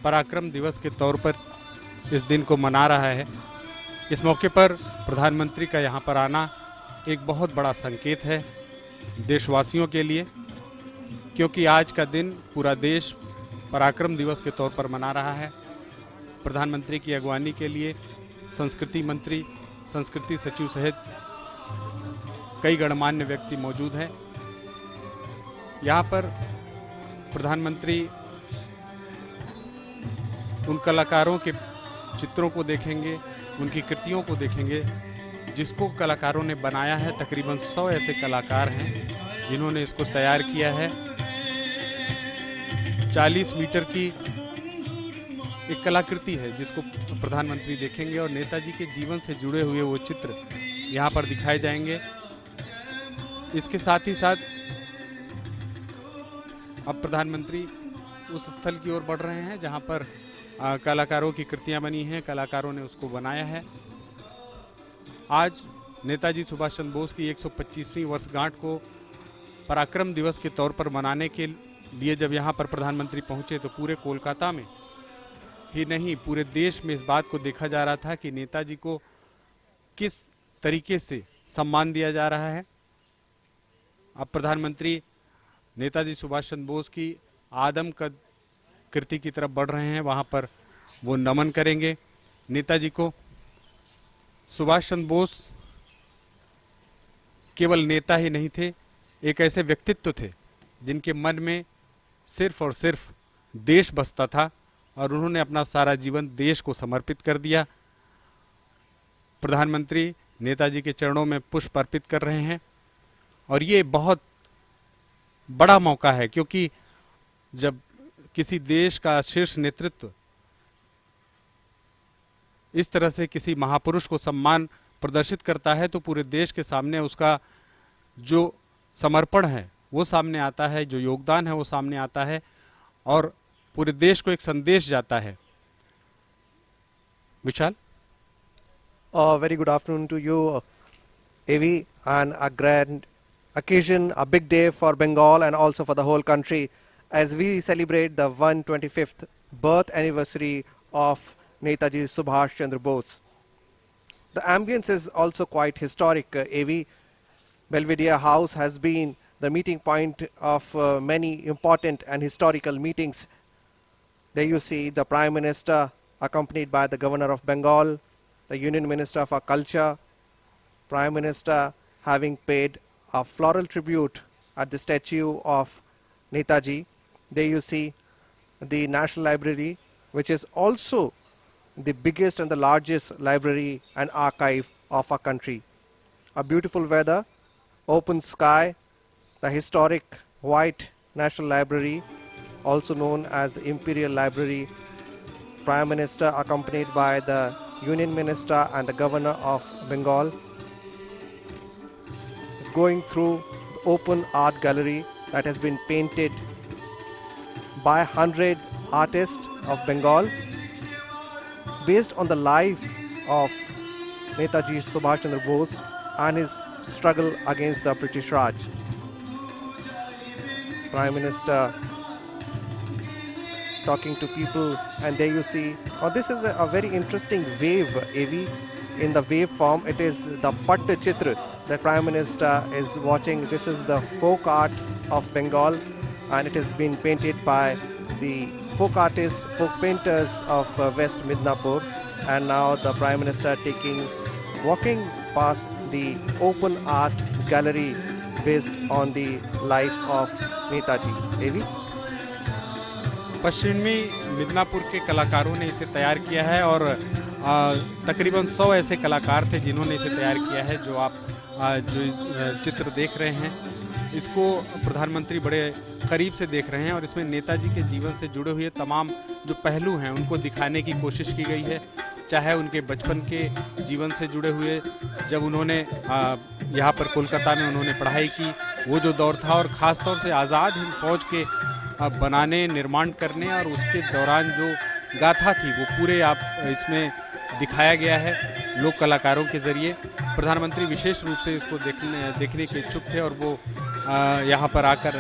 पराक्रम दिवस के तौर पर इस दिन को मना रहा है। इस मौके पर प्रधानमंत्री का यहाँ पर आना एक बहुत बड़ा संकेत है देशवासियों के लिए, क्योंकि आज का दिन पूरा देश पराक्रम दिवस के तौर पर मना रहा है। प्रधानमंत्री की अगवानी के लिए संस्कृति मंत्री, संस्कृति सचिव सहित कई गणमान्य व्यक्ति मौजूद हैं। यहाँ पर प्रधानमंत्री उन कलाकारों के चित्रों को देखेंगे, उनकी कृतियों को देखेंगे जिसको कलाकारों ने बनाया है। तकरीबन 100 ऐसे कलाकार हैं जिन्होंने इसको तैयार किया है। 40 मीटर की एक कलाकृति है जिसको प्रधानमंत्री देखेंगे और नेताजी के जीवन से जुड़े हुए वो चित्र यहाँ पर दिखाए जाएंगे। इसके साथ ही साथ अब प्रधानमंत्री उस स्थल की ओर बढ़ रहे हैं जहाँ पर कलाकारों की कृतियां बनी हैं, कलाकारों ने उसको बनाया है। आज नेताजी सुभाष चंद्र बोस की 125वीं वर्षगांठ को पराक्रम दिवस के तौर पर मनाने के लिए जब यहाँ पर प्रधानमंत्री पहुँचे तो पूरे कोलकाता में ही नहीं, पूरे देश में इस बात को देखा जा रहा था कि नेताजी को किस तरीके से सम्मान दिया जा रहा है। अब प्रधानमंत्री नेताजी सुभाष चंद्र बोस की आदमकद कृति की तरफ बढ़ रहे हैं, वहां पर वो नमन करेंगे नेताजी को। सुभाष चंद्र बोस केवल नेता ही नहीं थे, एक ऐसे व्यक्तित्व थे जिनके मन में सिर्फ और सिर्फ देश बसता था और उन्होंने अपना सारा जीवन देश को समर्पित कर दिया। प्रधानमंत्री नेताजी के चरणों में पुष्प अर्पित कर रहे हैं और ये बहुत बड़ा मौका है, क्योंकि जब किसी देश का शीर्ष नेतृत्व इस तरह से किसी महापुरुष को सम्मान प्रदर्शित करता है तो पूरे देश के सामने उसका जो समर्पण है वो सामने आता है, जो योगदान है वो सामने आता है और पूरे देश को एक संदेश जाता है। विशाल, very good afternoon to you, AV, and a grand occasion, a big day for Bengal and also for the whole country as we celebrate the 125th birth anniversary of Netaji Subhash Chandra Bose. The ambience is also quite historic. AV Belvedere House has been the meeting point of many important and historical meetings. There you see the Prime Minister accompanied by the Governor of Bengal, the Union Minister for Culture, Prime Minister having paid a floral tribute at the statue of Netaji. There you see the National Library, which is also the biggest and the largest library and archive of our country. A beautiful weather, open sky, the historic white National Library, also known as the Imperial Library. Prime Minister accompanied by the Union Minister and the Governor of Bengal is going through the open art gallery that has been painted by 100 artists of Bengal based on the life of Netaji Subhash Chandra Bose and his struggle against the British Raj. Prime Minister talking to people, and there you see, this is a very interesting wave, AV. In the wave form, it is the Patt Chitra. The Prime Minister is watching. This is the folk art of Bengal, and it has been painted by the folk artists, folk painters of West Midnapur. And now the Prime Minister walking past the open art gallery based on the life of Netaji. AV? पश्चिमी मिदनापुर के कलाकारों ने इसे तैयार किया है और तकरीबन 100 ऐसे कलाकार थे जिन्होंने इसे तैयार किया है। जो आप जो चित्र देख रहे हैं इसको प्रधानमंत्री बड़े करीब से देख रहे हैं और इसमें नेताजी के जीवन से जुड़े हुए तमाम जो पहलू हैं उनको दिखाने की कोशिश की गई है। चाहे उनके बचपन के जीवन से जुड़े हुए, जब उन्होंने यहाँ पर कोलकाता में उन्होंने पढ़ाई की, वो जो दौर था, और ख़ास तौर से आज़ाद हिंद फौज के बनाने, निर्माण करने और उसके दौरान जो गाथा थी वो पूरे आप इसमें दिखाया गया है लोक कलाकारों के ज़रिए। प्रधानमंत्री विशेष रूप से इसको देखने के इच्छुक थे और वो यहाँ पर आकर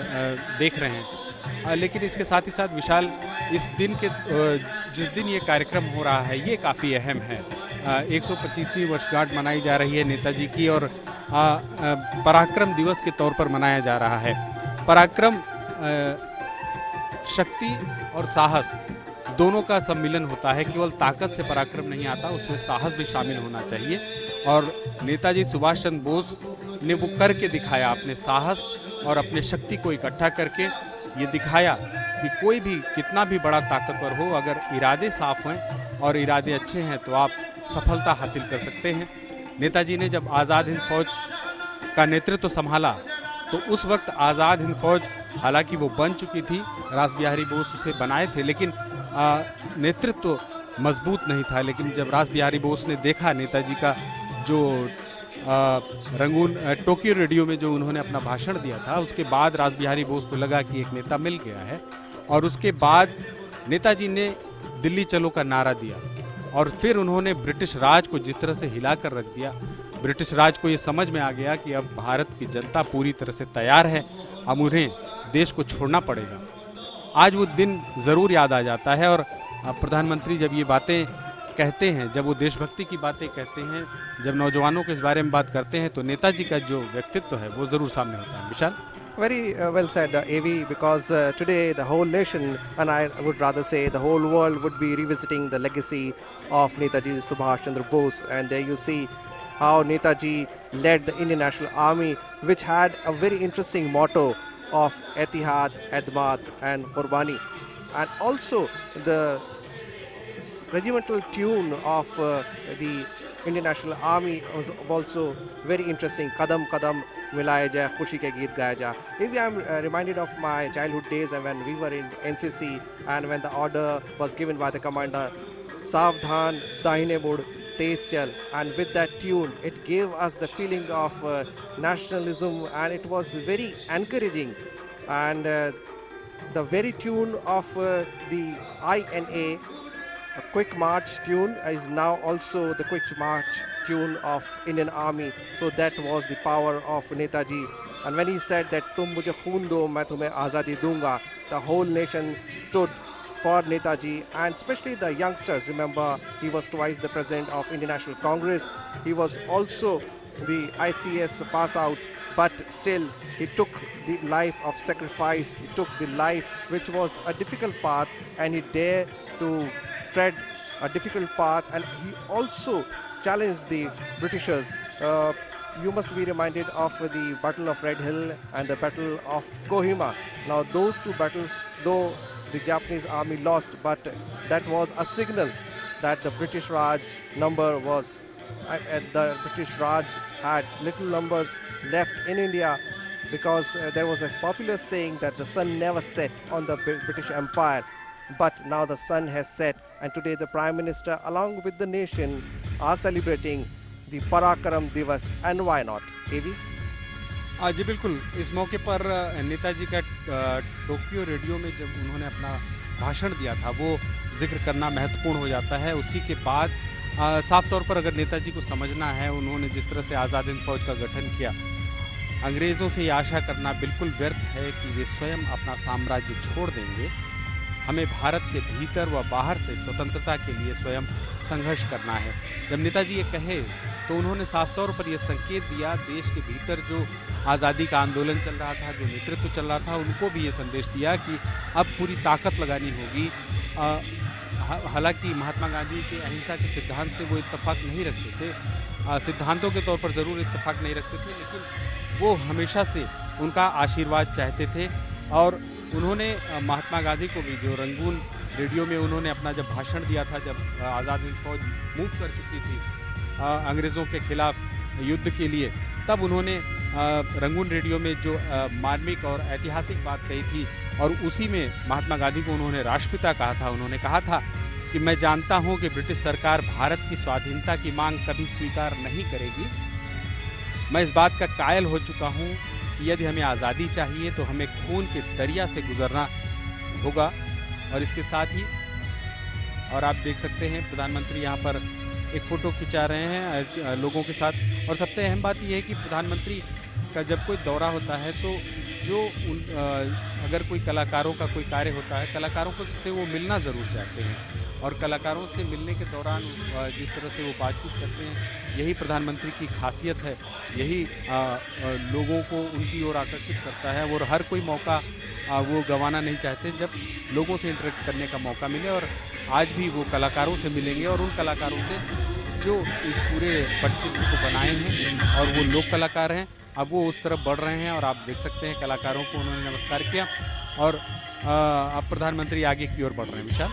देख रहे हैं। लेकिन इसके साथ ही साथ विशाल इस दिन के जिस दिन ये कार्यक्रम हो रहा है ये काफ़ी अहम है। 125वीं वर्षगांठ मनाई जा रही है नेताजी की और पराक्रम दिवस के तौर पर मनाया जा रहा है। पराक्रम शक्ति और साहस दोनों का सम्मिलन होता है। केवल ताकत से पराक्रम नहीं आता, उसमें साहस भी शामिल होना चाहिए। और नेताजी सुभाष चंद्र बोस ने वो करके दिखाया, अपने साहस और अपने शक्ति को इकट्ठा करके ये दिखाया कि कोई भी कितना भी बड़ा ताकतवर हो, अगर इरादे साफ हैं और इरादे अच्छे हैं तो आप सफलता हासिल कर सकते हैं। नेताजी ने जब आज़ाद हिंद फौज का नेतृत्व संभाला तो उस वक्त आज़ाद हिंद फौज हालांकि वो बन चुकी थी, रास बिहारी बोस उसे बनाए थे, लेकिन नेतृत्व मजबूत नहीं था। लेकिन जब रास बिहारी बोस ने देखा नेताजी का जो रंगून टोक्यो रेडियो में जो उन्होंने अपना भाषण दिया था, उसके बाद रास बिहारी बोस को लगा कि एक नेता मिल गया है। और उसके बाद नेताजी ने दिल्ली चलो का नारा दिया और फिर उन्होंने ब्रिटिश राज को जिस तरह से हिला कर रख दिया, ब्रिटिश राज को ये समझ में आ गया कि अब भारत की जनता पूरी तरह से तैयार है, अब उन्हें देश को छोड़ना पड़ेगा। आज वो दिन ज़रूर याद आ जाता है। और प्रधानमंत्री जब ये बातें कहते हैं, जब वो देशभक्ति की बातें कहते हैं, जब नौजवानों के इस बारे में बात करते हैं, तो नेताजी का जो व्यक्तित्व है वो ज़रूर सामने होता है। विशाल, Very well said, AV, because today the whole nation, and I would rather say the whole world, would be revisiting the legacy of Netaji Subhash Chandra Bose. And there you see how Netaji led the Indian National Army, which had a very interesting motto of Etihad, Edmat and Qurbani. And also the regimental tune of the Indian National Army was also very interesting. Kadam Kadam Milaye Ja, Khushi Ke Geet Gaye Ja. Maybe I'm reminded of my childhood days and when we were in NCC and when the order was given by the commander, Savdhan Dahine Mud Tez Chal, and with that tune it gave us the feeling of nationalism, and it was very encouraging. And the very tune of the INA, a quick march tune, is now also the quick march tune of Indian Army. So that was the power of Netaji. And when he said that tum mujhe khoon do, main tumhe azadi dunga, the whole nation stood for Netaji, and especially the youngsters. Remember, he was twice the president of Indian National Congress. He was also the ICS pass out, but still he took the life of sacrifice. He took the life which was a difficult path, and he dared to tread a difficult path, and he also challenged the Britishers. You must be reminded of the Battle of Red Hill and the Battle of Kohima. Now those two battles, though the Japanese army lost, but that was a signal that the British Raj number was, the British Raj had little numbers left in India, because there was a popular saying that the sun never set on the British Empire. But now the sun has set, and today the Prime Minister along with the nation are celebrating the Parakram Divas, and why not? AV? जी बिल्कुल। इस मौके पर नेताजी का Tokyo radio में जब उन्होंने अपना भाषण दिया था वो जिक्र करना महत्वपूर्ण हो जाता है। उसी के बाद साफ तौर पर अगर नेताजी को समझना है, उन्होंने जिस तरह से आज़ाद हिंद फौज का गठन किया, अंग्रेज़ों से ये आशा करना बिल्कुल व्यर्थ है कि वे स्वयं अपना साम्राज्य छोड़ देंगे। हमें भारत के भीतर व बाहर से स्वतंत्रता के लिए स्वयं संघर्ष करना है। जब नेताजी ये कहे तो उन्होंने साफ तौर पर यह संकेत दिया, देश के भीतर जो आज़ादी का आंदोलन चल रहा था, जो नेतृत्व चल रहा था, उनको भी ये संदेश दिया कि अब पूरी ताकत लगानी होगी। हालांकि महात्मा गांधी के अहिंसा के सिद्धांत से वो इत्तेफाक नहीं रखते थे, सिद्धांतों के तौर पर ज़रूर इत्तेफाक नहीं रखते थे, लेकिन वो हमेशा से उनका आशीर्वाद चाहते थे। और उन्होंने महात्मा गांधी को भी, जो रंगून रेडियो में उन्होंने अपना जब भाषण दिया था, जब आज़ाद हिंद फौज मूव कर चुकी थी अंग्रेज़ों के खिलाफ युद्ध के लिए, तब उन्होंने रंगून रेडियो में जो मार्मिक और ऐतिहासिक बात कही थी, और उसी में महात्मा गांधी को उन्होंने राष्ट्रपिता कहा था। उन्होंने कहा था कि मैं जानता हूं कि ब्रिटिश सरकार भारत की स्वाधीनता की मांग कभी स्वीकार नहीं करेगी। मैं इस बात का कायल हो चुका हूं कि यदि हमें आज़ादी चाहिए तो हमें खून के दरिया से गुजरना होगा। और इसके साथ ही, और आप देख सकते हैं प्रधानमंत्री यहाँ पर एक फ़ोटो खिंचा रहे हैं लोगों के साथ। और सबसे अहम बात यह है कि प्रधानमंत्री का जब कोई दौरा होता है तो जो अगर कोई कलाकारों का कोई कार्य होता है, कलाकारों को से वो मिलना ज़रूर चाहते हैं और कलाकारों से मिलने के दौरान जिस तरह से वो बातचीत करते हैं, यही प्रधानमंत्री की खासियत है, यही लोगों को उनकी ओर आकर्षित करता है और हर कोई मौका वो गंवाना नहीं चाहते जब लोगों से इंटरेक्ट करने का मौका मिले। और आज भी वो कलाकारों से मिलेंगे और उन कलाकारों से जो इस पूरे पटचित्र को बनाए हैं और वो लोक कलाकार हैं, अब वो उस तरफ बढ़ रहे हैं और आप देख सकते हैं कलाकारों को उन्होंने नमस्कार किया और अब प्रधानमंत्री आगे की ओर बढ़ रहे हैं। विशाल।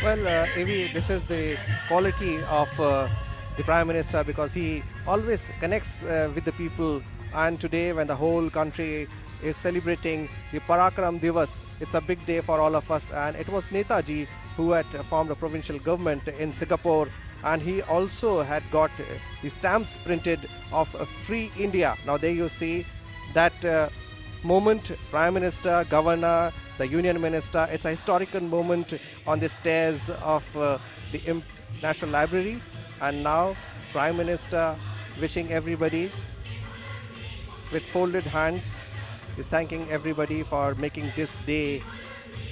Well, Avi, this is the quality of the Prime Minister because he always connects with the people. And today, when the whole country is celebrating the Parakram Divas, it's a big day for all of us. And it was Netaji who had formed a provincial government in Singapore, and he also had got the stamps printed of Free India. Now, there you see that moment, Prime Minister, Governor, the Union Minister, it's a historical moment on the stairs of the National Library, and now Prime Minister wishing everybody with folded hands is thanking everybody for making this day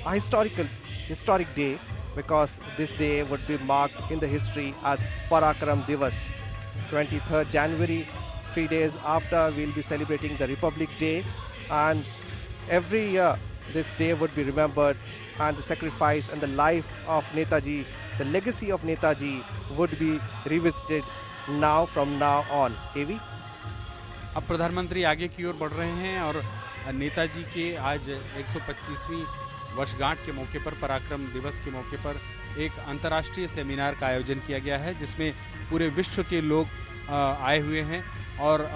a historic day, because this day would be marked in the history as Parakram Divas. 23rd January, 3 days after, we'll be celebrating the Republic Day, and every year this day would be remembered, and the sacrifice and the life of Netaji, the legacy of Netaji would be revisited now from now on. AV? अब प्रधानमंत्री आगे की ओर बढ़ रहे हैं और नेताजी के आज 125वीं वर्षगांठ के मौके पर, पराक्रम दिवस के मौके पर एक अंतर्राष्ट्रीय सेमिनार का आयोजन किया गया है जिसमें पूरे विश्व के लोग आए हुए हैं और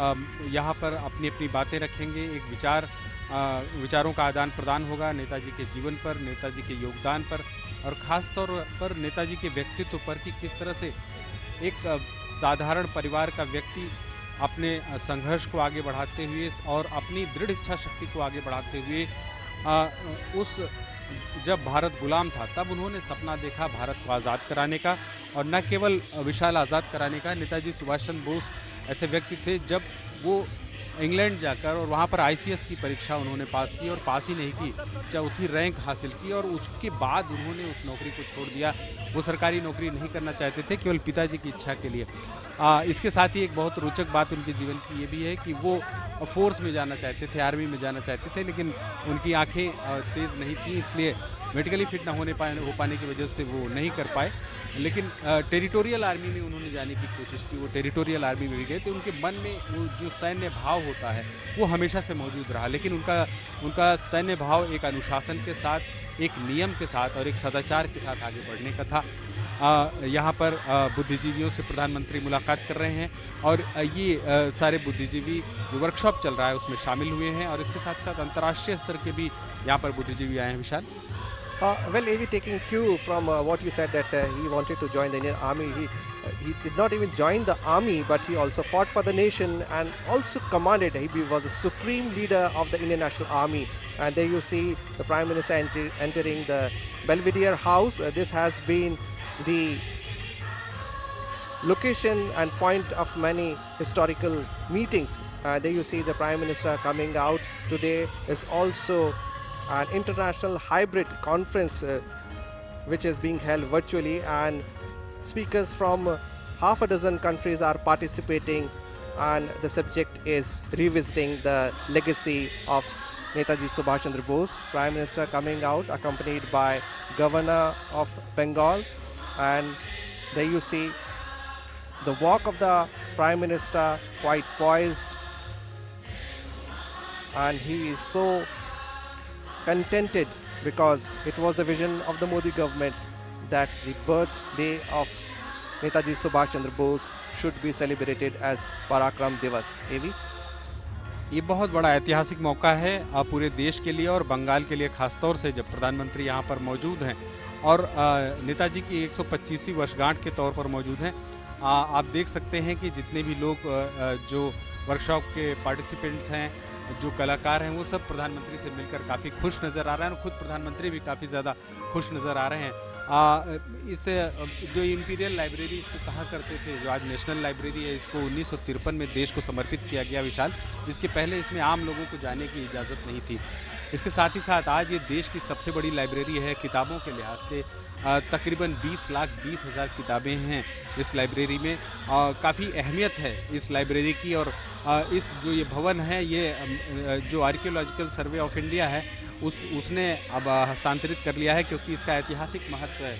यहाँ पर अपनी अपनी बातें रखेंगे। एक विचारों का आदान प्रदान होगा नेताजी के जीवन पर, नेताजी के योगदान पर और ख़ास तौर पर नेताजी के व्यक्तित्व पर कि किस तरह से एक साधारण परिवार का व्यक्ति अपने संघर्ष को आगे बढ़ाते हुए और अपनी दृढ़ इच्छा शक्ति को आगे बढ़ाते हुए जब भारत गुलाम था तब उन्होंने सपना देखा भारत को आज़ाद कराने का, और न केवल विशाल आज़ाद कराने का। नेताजी सुभाष चंद्र बोस ऐसे व्यक्ति थे जब वो इंग्लैंड जाकर और वहाँ पर ICS की परीक्षा उन्होंने पास की और पास ही नहीं की, चौथी रैंक हासिल की और उसके बाद उन्होंने उस नौकरी को छोड़ दिया। वो सरकारी नौकरी नहीं करना चाहते थे केवल पिताजी की इच्छा के लिए। इसके साथ ही एक बहुत रोचक बात उनके जीवन की ये भी है कि वो फोर्स में जाना चाहते थे, आर्मी में जाना चाहते थे, लेकिन उनकी आंखें तेज़ नहीं थी, इसलिए मेडिकली फिट ना हो पाने की वजह से वो नहीं कर पाए। लेकिन टेरिटोरियल आर्मी में उन्होंने जाने की कोशिश की, वो टेरिटोरियल आर्मी में भी गए तो उनके मन में वो जो सैन्य भाव होता है वो हमेशा से मौजूद रहा, लेकिन उनका सैन्य भाव एक अनुशासन के साथ, एक नियम के साथ और एक सदाचार के साथ आगे बढ़ने का था। यहाँ पर बुद्धिजीवियों से प्रधानमंत्री मुलाकात कर रहे हैं और ये सारे बुद्धिजीवी जो वर्कशॉप चल रहा है उसमें शामिल हुए हैं और इसके साथ साथ अंतर्राष्ट्रीय स्तर के भी यहाँ पर बुद्धिजीवी आए हैं। विशाल। Well, Avi, taking cue from what you said that he wanted to join the Indian Army, he did not even join the army, but he also fought for the nation and also commanded. He was the supreme leader of the Indian National Army. And there you see the Prime Minister entering the Belvedere House. This has been the location and point of many historical meetings. There you see the Prime Minister coming out. Today is also an international hybrid conference which is being held virtually, and speakers from half a dozen countries are participating, and the subject is revisiting the legacy of Netaji Subhash Chandra Bose. Prime Minister coming out accompanied by Governor of Bengal, and there you see the walk of the Prime Minister, quite poised, and he is so contented because it was the vision of the Modi government that the birthday of Netaji Subhash Chandra Bose should be celebrated as Parakram Divas. AV? ये बहुत बड़ा ऐतिहासिक मौका है पूरे देश के लिए और बंगाल के लिए खासतौर से, जब प्रधानमंत्री यहाँ पर मौजूद हैं और नेताजी की 125वीं वर्षगांठ के तौर पर मौजूद हैं। आप देख सकते हैं कि जितने भी लोग जो वर्कशॉप के पार्टिसिपेंट्स हैं, जो कलाकार हैं, वो सब प्रधानमंत्री से मिलकर काफ़ी खुश नज़र आ रहे हैं और खुद प्रधानमंत्री भी काफ़ी ज़्यादा खुश नज़र आ रहे हैं। इस जो इम्पीरियल लाइब्रेरी इसको कहा करते थे, जो आज नेशनल लाइब्रेरी है, इसको 1953 में देश को समर्पित किया गया विशाल। इसके पहले इसमें आम लोगों को जाने की इजाज़त नहीं थी। इसके साथ ही साथ आज ये देश की सबसे बड़ी लाइब्रेरी है किताबों के लिहाज से। तकरीबन 20,20,000 किताबें हैं इस लाइब्रेरी में। काफ़ी अहमियत है इस लाइब्रेरी की। और इस जो ये भवन है, ये जो आर्कियोलॉजिकल सर्वे ऑफ इंडिया है उसने अब हस्तांतरित कर लिया है, क्योंकि इसका ऐतिहासिक महत्व है।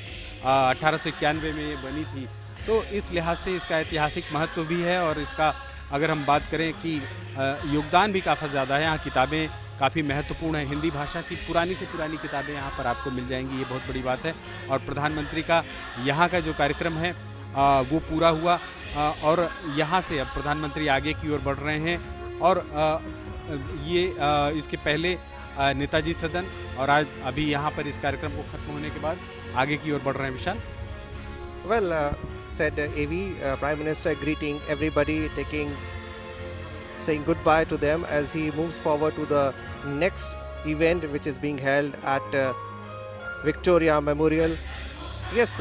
1891 में ये बनी थी, तो इस लिहाज से इसका ऐतिहासिक महत्व भी है। और इसका अगर हम बात करें कि योगदान भी काफ़ी ज़्यादा है। यहाँ किताबें काफ़ी महत्वपूर्ण है। हिंदी भाषा की पुरानी से पुरानी किताबें यहाँ पर आपको मिल जाएंगी, ये बहुत बड़ी बात है। और प्रधानमंत्री का यहाँ का जो कार्यक्रम है वो पूरा हुआ, और यहाँ से अब प्रधानमंत्री आगे की ओर बढ़ रहे हैं। और ये इसके पहले नेताजी सदन, और आज अभी यहाँ पर इस कार्यक्रम को खत्म होने के बाद आगे की ओर बढ़ रहे हैं विशाल। Well, said AV, Prime Minister greeting everybody, saying goodbye to them as he moves forward to the next event, which is being held at Victoria Memorial. Yes,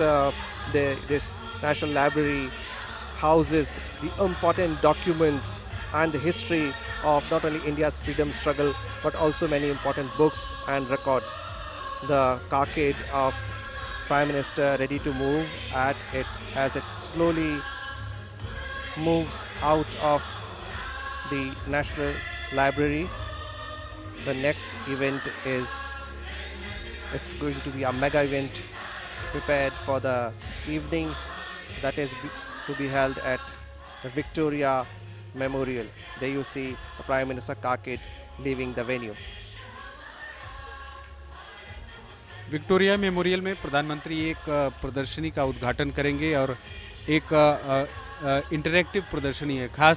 this National Library houses the important documents and the history of not only India's freedom struggle but also many important books and records. The carcade of Prime Minister ready to move at it as it slowly moves out of the National Library. The next event it's going to be a mega event prepared for the evening that is to be held at the Victoria Memorial. There you see the Prime Minister carcade leaving the venue. Victoria memorial में प्रधानमंत्री एक प्रदर्शनी का उद्घाटन करेंगे, और एक interactive प्रदर्शनी है। खास